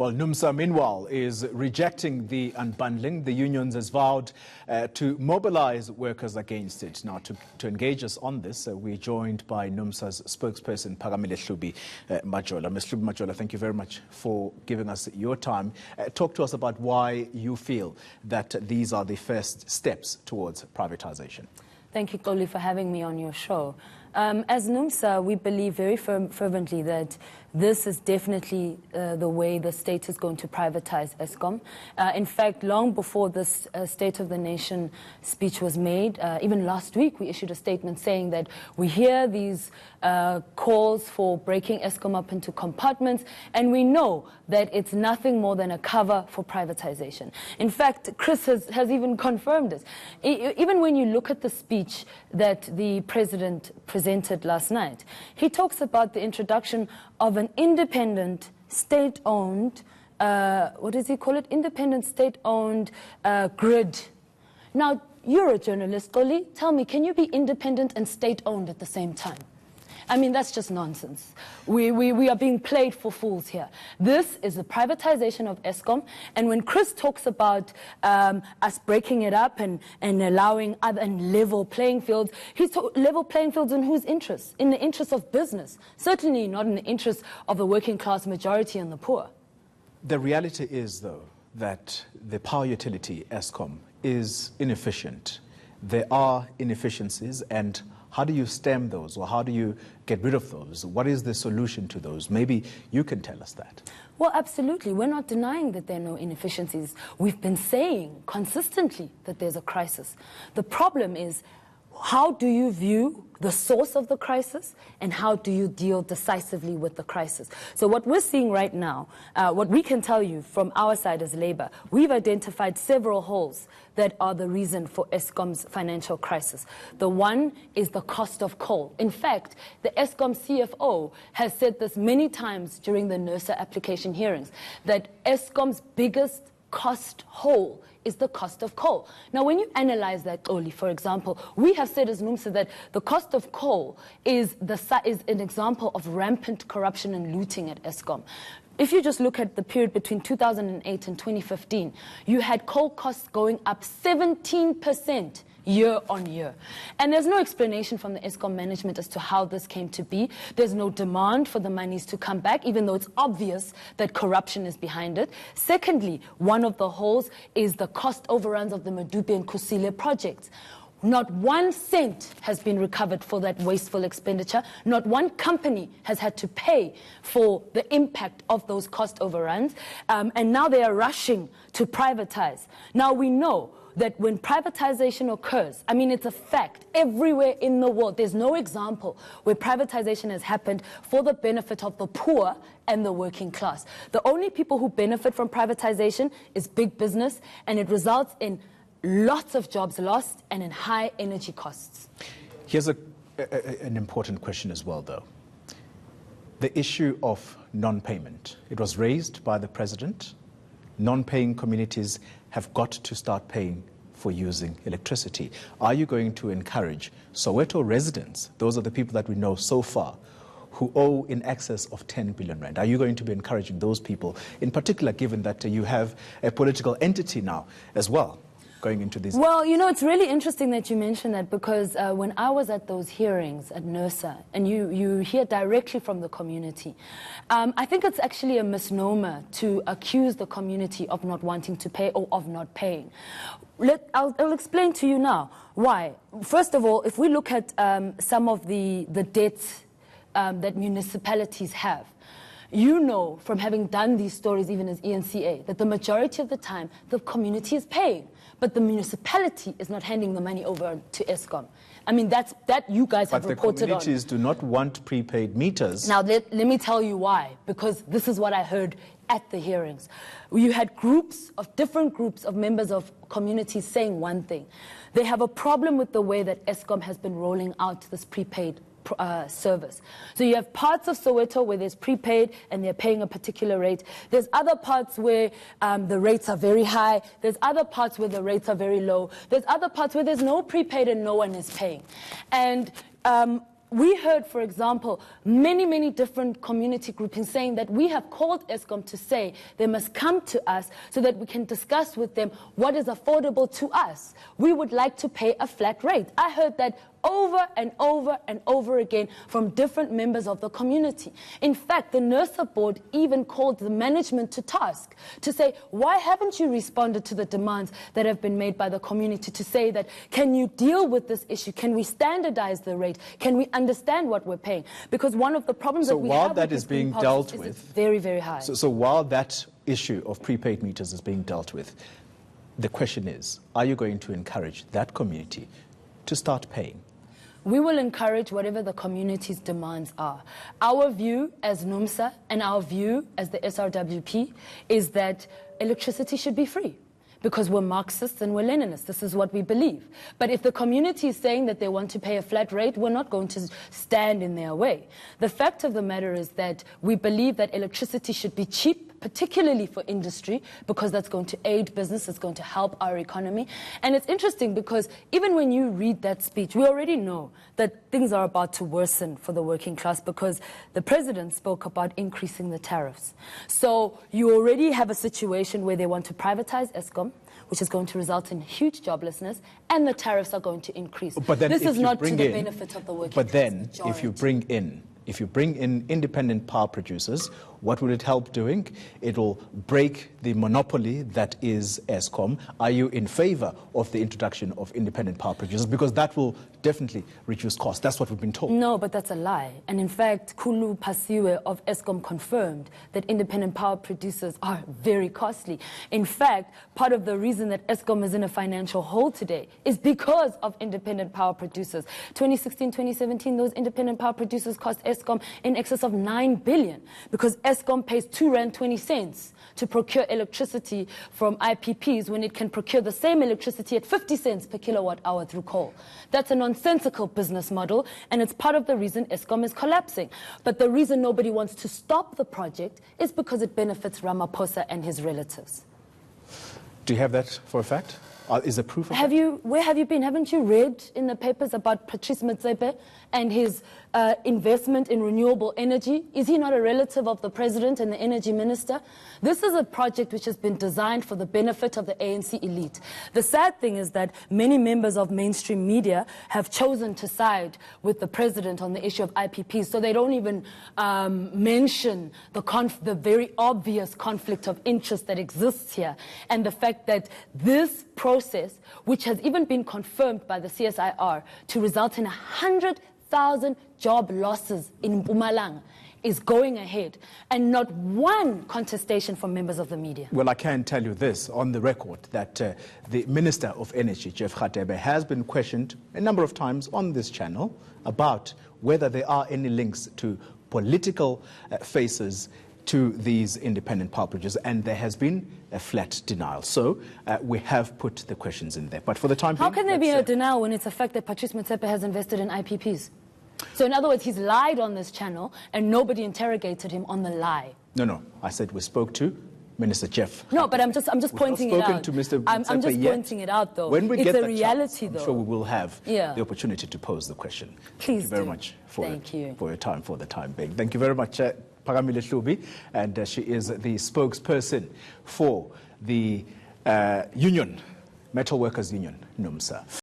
Well, Numsa, meanwhile, is rejecting the unbundling. The unions has vowed to mobilise workers against it. Now, to engage us on this, we're joined by Numsa's spokesperson, Pagamile Hlubi Majola. Ms. Hlubi Majola, thank you very much for giving us your time. Talk to us about why you feel that these are the first steps towards privatisation. Thank you, Koli, for having me on your show. As Numsa, we believe very fervently that this is definitely the way the state is going to privatize Eskom. In fact, long before this State of the Nation speech was made, even last week we issued a statement saying that we hear these calls for breaking Eskom up into compartments, and we know that it's nothing more than a cover for privatization. In fact, Chris has even confirmed this. Even when you look at the speech that the president presented last night, he talks about the introduction of an independent, state-owned, what does he call it? Independent, state-owned grid. Now, you're a journalist, Koli. Tell me, can you be independent and state-owned at the same time? I mean, that's just nonsense. We are being played for fools here. This is the privatization of Eskom, and when Chris talks about us breaking it up and allowing other and level playing fields, he's level playing fields in whose interest? In the interest of business. Certainly not in the interest of the working class majority and the poor. The reality is, though, that the power utility, Eskom, is inefficient. There are inefficiencies, and how do you stem those, or how do you get rid of those? What is the solution to those? Maybe you can tell us that. Well, absolutely. We're not denying that there are no inefficiencies. We've been saying consistently that there's a crisis. The problem is, how do you view the source of the crisis, and how do you deal decisively with the crisis? So what we're seeing right now, what we can tell you from our side as Labour, we've identified several holes that are the reason for Eskom's financial crisis. The one is the cost of coal. In fact, the Eskom CFO has said this many times during the Numsa application hearings, that Eskom's biggest cost hole is the cost of coal. Now, when you analyze that, Oli, for example, we have said as Numsa that the cost of coal is an example of rampant corruption and looting at Eskom. If you just look at the period between 2008 and 2015, you had coal costs going up 17% year on year. And there's no explanation from the Eskom management as to how this came to be. There's no demand for the monies to come back, even though it's obvious that corruption is behind it. Secondly, one of the holes is the cost overruns of the Medupi and Kusile projects. Not 1 cent has been recovered for that wasteful expenditure. Not one company has had to pay for the impact of those cost overruns. And now they are rushing to privatize. Now we know that when privatization occurs, I mean, it's a fact everywhere in the world. There's no example where privatization has happened for the benefit of the poor and the working class. The only people who benefit from privatization is big business, and it results in lots of jobs lost and in high energy costs. Here's an important question as well, though. The issue of non-payment. It was raised by the president. Non-paying communities have got to start paying for using electricity. Are you going to encourage Soweto residents, those are the people that we know so far, who owe in excess of 10 billion rand? Are you going to be encouraging those people, in particular, given that you have a political entity now as well going into this? Well, you know, it's really interesting that you mention that, because when I was at those hearings at Numsa, and you hear directly from the community, I think it's actually a misnomer to accuse the community of not wanting to pay or of not paying. I'll explain to you now why. First of all, if we look at some of the debts that municipalities have, you know from having done these stories even as ENCA that the majority of the time the community is paying, but the municipality is not handing the money over to Eskom. I mean, that you guys have reported on. But the communities do not want prepaid meters. Now, let me tell you why, because this is what I heard at the hearings. You had different groups of members of communities saying one thing. They have a problem with the way that Eskom has been rolling out this prepaid service. So you have parts of Soweto where there's prepaid and they're paying a particular rate. There's other parts where the rates are very high. There's other parts where the rates are very low. There's other parts where there's no prepaid and no one is paying. And we heard, for example, many different community groupings saying that we have called Eskom to say they must come to us so that we can discuss with them what is affordable to us. We would like to pay a flat rate. I heard that over and over again from different members of the community. In fact, the Numsa board even called the management to task to say, why haven't you responded to the demands that have been made by the community to say that, can you deal with this issue? Can we standardize the rate? Can we understand what we're paying? Because one of the problems that we have while that is being dealt with, it's very high. So while that issue of prepaid meters is being dealt with, the question is, are you going to encourage that community to start paying? We will encourage whatever the community's demands are. Our view as Numsa and our view as the SRWP is that electricity should be free, because we're Marxists and we're Leninists. This is what we believe. But if the community is saying that they want to pay a flat rate, we're not going to stand in their way. The fact of the matter is that we believe that electricity should be cheap, particularly for industry, because that's going to aid business, it's going to help our economy. And it's interesting because even when you read that speech, we already know that things are about to worsen for the working class because the president spoke about increasing the tariffs. So you already have a situation where they want to privatize Eskom, which is going to result in huge joblessness, and the tariffs are going to increase. But then this is not to the benefit of the working class. But then, if you bring in independent power producers, what will it help doing? It will break the monopoly that is Eskom. Are you in favor of the introduction of independent power producers? Because that will definitely reduce costs. That's what we've been told. No, but that's a lie. And in fact, Kulu Pasiwe of Eskom confirmed that independent power producers are very costly. In fact, part of the reason that Eskom is in a financial hole today is because of independent power producers. 2016, 2017, those independent power producers cost Eskom in excess of 9 billion because Eskom pays R2.20 to procure electricity from IPPs when it can procure the same electricity at 50 cents per kilowatt hour through coal. That's a nonsensical business model, and it's part of the reason Eskom is collapsing. But the reason nobody wants to stop the project is because it benefits Ramaphosa and his relatives. Do you have that for a fact? Is there proof of that? Where have you been? Haven't you read in the papers about Patrice Motsepe and his investment in renewable energy? Is he not a relative of the president and the energy minister? This is a project which has been designed for the benefit of the ANC elite. The sad thing is that many members of mainstream media have chosen to side with the president on the issue of IPPs, so they don't even mention the very obvious conflict of interest that exists here, and the fact that this process, which has even been confirmed by the CSIR to result in 100,000 job losses in Mpumalanga, is going ahead, and not one contestation from members of the media. Well, I can tell you this on the record, that the Minister of Energy, Jeff Radebe, has been questioned a number of times on this channel about whether there are any links to political faces to these independent power producers, and there has been a flat denial. So we have put the questions in there. But for the time being... How can there be a denial when it's a fact that Patrice Motsepe has invested in IPPs? So in other words, he's lied on this channel and nobody interrogated him on the lie. No. I said we spoke to Minister Jeff. No, but I'm just pointing it out. To Mr. I'm just pointing it out, though. When we it's get a that reality, chance, though. I'm sure we will have the opportunity to pose the question. Please Thank you very much for your time for the time being. Thank you very much, Pagamile Hlubi, and she is the spokesperson for the Metal Workers Union, Numsa.